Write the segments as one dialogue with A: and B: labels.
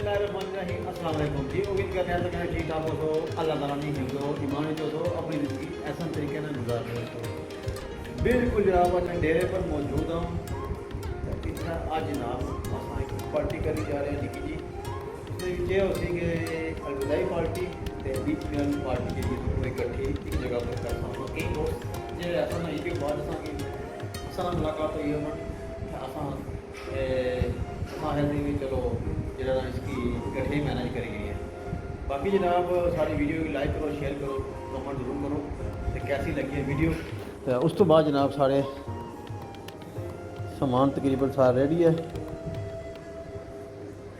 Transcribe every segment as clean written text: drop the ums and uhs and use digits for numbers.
A: बिस्मिल्लाहिर्रहमानिर्रहीम अस्सलाम वालेकुम जी। उम्मीद करते हैं कि ठीक ठाक हो तो अल्लाह ताला ने हिंदो ईमान जो तो अपनी ज़िंदगी ऐसा तरीके से गुजार रहे हो। बिल्कुल जनाब मैं डेरे पर मौजूद हूँ। इतना आज जनाब असां एक पार्टी करी जा रहे हैं निकी जी ये होती कि अलविदाई पार्टी तो बीच में पार्टी जी इकट्ठी एक जगह पर कर सकते कई दोस्त जो ऐसा नहीं कि बाद असा मुलाकात हुई है चलो जरा इसकी इकट्ठे मैनेज करी गई है। बाकी जनाब सारी वीडियो की लाइक करो शेयर करो कमेंट जरूर करो तो कैसी लगी है वीडियो। तो उस तो बाद जनाब सारे समान तकरीबन सारा रेडी है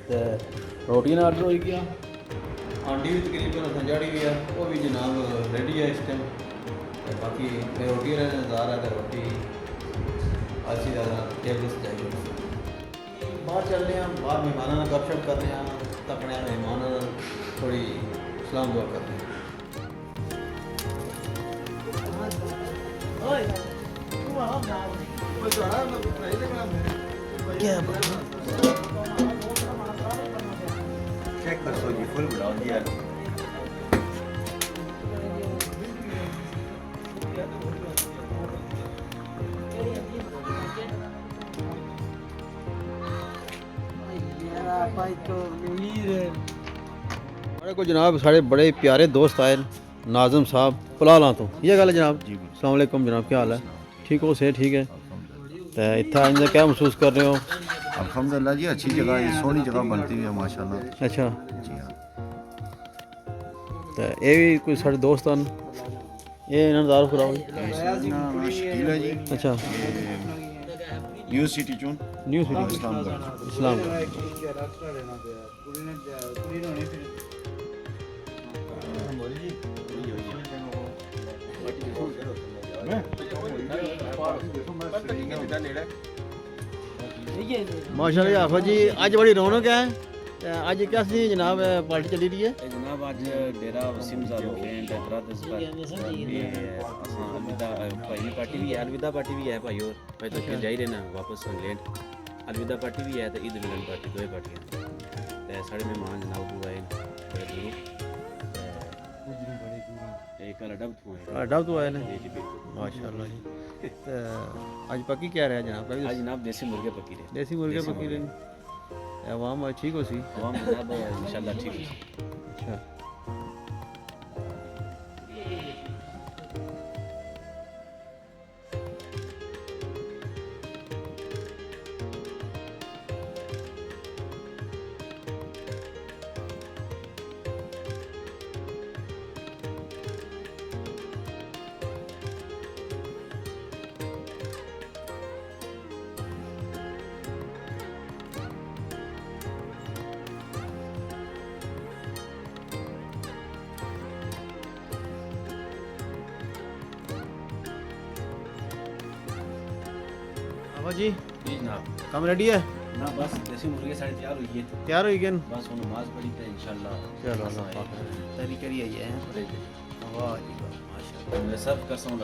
A: तो रोटियां ऑर्डर हो गया आंडी भी तकरीबन असें जाड़ी हुई है वो भी जनाब रेडी है इस टाइम। बाकी रोटी का इंतजार है तो रोटी अच्छी ज़्यादा टेबल से जाएगी बाहर चल रहे हैं बाहर मेहमानों ने गपशप कर रहे हैं तकने मेहमानों थोड़ी सलाम दुआ कर रहे हैं। चेक कर सो जी फुल बुलाओ दिया हमारे को जनाब साढ़े बड़े प्यारे दोस्त आए नाज़म साहब पुलाला तो ये गल है जनाब जी अस्सलाम वालेकुम जनाब क्या हाल है ठीक हो से ठीक है तो इतना इंदा क्या महसूस कर रहे हो।
B: अल्हम्दुलिल्लाह जी अच्छी जगह है सोहनी जगह बनती हुई है माशाल्लाह।
A: अच्छा
B: जी हाँ
A: तो ये भी कोई साढ़े दोस्त हैं ये इन्होंने दारू कराओ
B: शकील है जी।
A: अच्छा
B: न्यू सिटी चून
A: न्यू सिटी
B: इस्लामगढ़
A: इस्लाम माशाल्लाह आफा जी अज बड़ी रौनक है अज क्या सी जनाब पार्टी चली रही है
C: जनाब आज डेरा वसीम ज़ारो फ्रेंड ब्रदर्स पर ये असां अलविदा भाई पार्टी भी है अलविदा पार्टी भी है भाई और भाई तो फिर जा ही रहना वापस इंग्लैंड अलविदा पार्टी भी है तो ईद मिलन पार्टी दो पार्टियां ते साढ़े मेहमान जनाब को आए बड़े दूर एक
A: अडब तो आए ना माशाल्लाह जी तो आज पक्की क्या रहा जनाब
C: आज जनाब देसी मुर्गे पकी रहे
A: देसी मुर्गे पकी रहे आवाम ठीक हो सी
C: आवाम जनाब इंशाल्लाह ठीक हो।
A: अच्छा आफा जी
C: जी जनाब
A: काम रेडी है
C: ना बस देसी मुर्गे साढ़े तैयार हुई है
A: तैयार हो गए
C: बस वो नमाज पढ़ी तो इंशाल्लाह
A: चलो अल्लाह पाक तैयारी करी आई है वाह जी वाह माशाल्लाह
C: मैं सब कर सकूँ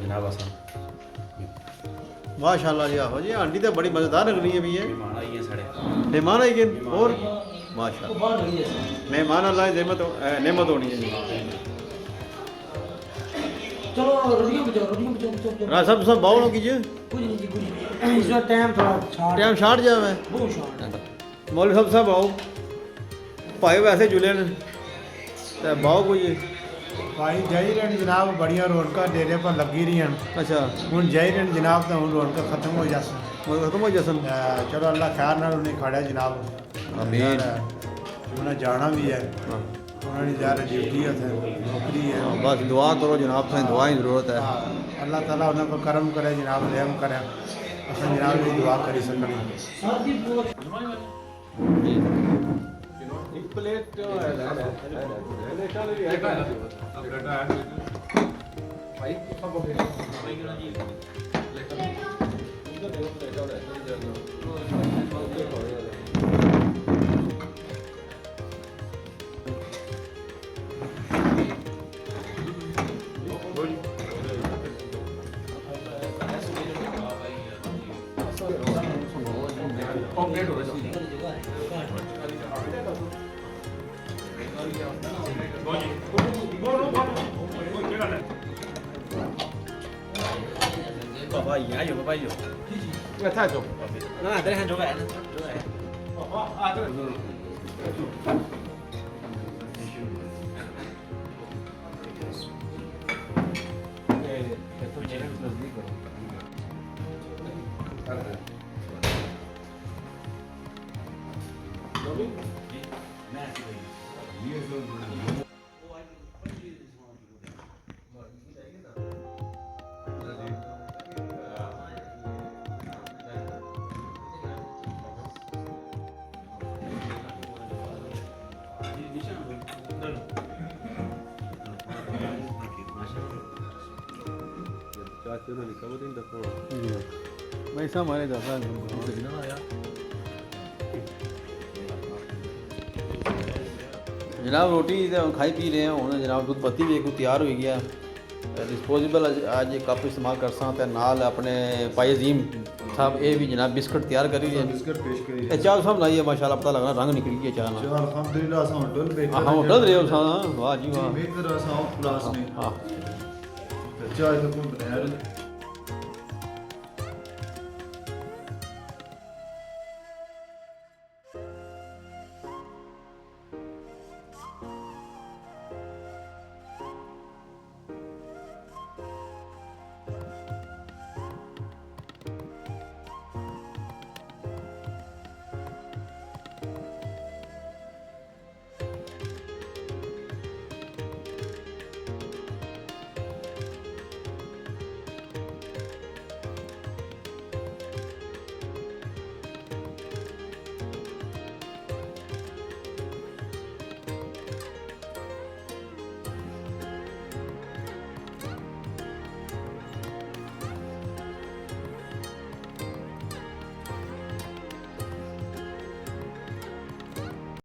C: जनाब आसान
A: माशाल्लाह जी आहो जी आंटी तो बड़ी मज़ेदार लग रही है भी है
C: मेहमान आई है साढ़े
A: मेहमान आई गए और माशाल्लाह मेहमान अल्लाह की नेमत होनी है
D: चलो रोटियां बचाओ
A: सब बाउल कीजिए
D: कुछ नहीं जी कुछ नहीं इस वक्त टाइम थोड़ा
A: टाइम शार्ट जाए
D: बहुत शॉर्ट
A: मौलवी साहब आओ भाई वैसे जुले न बाओ कोई
E: भाई जाई रहन जनाब बड़िया रौनक डेरे पर लगी रही हैं।
A: अच्छा
E: हूँ जाई रहन जनाब तो हूँ रौनक खत्म हो जासन
A: खत्म हो जसन
E: चलो अल्लाह खैर नाल उन्हें खड़ा जनाब
A: आमीन
E: उन्हें जाना भी है उन्होंने ज़्यादा ड्यूटी है नौकरी है
A: बस दुआ करो जनाब से दुआ की ज़रूरत है
E: अल्लाह ताला उन्हें को करम करे जनाब रहम करे असां जनाब की दुआ करी सकनी
A: प्लेट भाई
C: Bapak iya ayo bapak iyo.
E: Nggak tahu.
C: Nah, dari hand coba ya. Coba ya.
A: पैसा हमारे ज़्यादा जनाब रोटी तो खाई पी रहे हैं हूँ जनाब दूध पत्ती भी एक तैयार हो गया डिस्पोजेबल आज कप इस्तेमाल कर सकते नाल अपने भाई अजीम साहब ये भी जनाब बिस्कुट तैयार करी है
E: बिस्कुट पेश करी
A: ये चाह साहब लाइए माशाल्लाह पता लग रहा रंग निकल गया चाह ना
E: जो अल्हम्दुलिल्लाह असां होटल पे
A: हाँ होटल रहे हो साहब वाह जी वाह
E: बेहतर असां क्लास में
A: हाँ
E: चाय तो कोई बनाया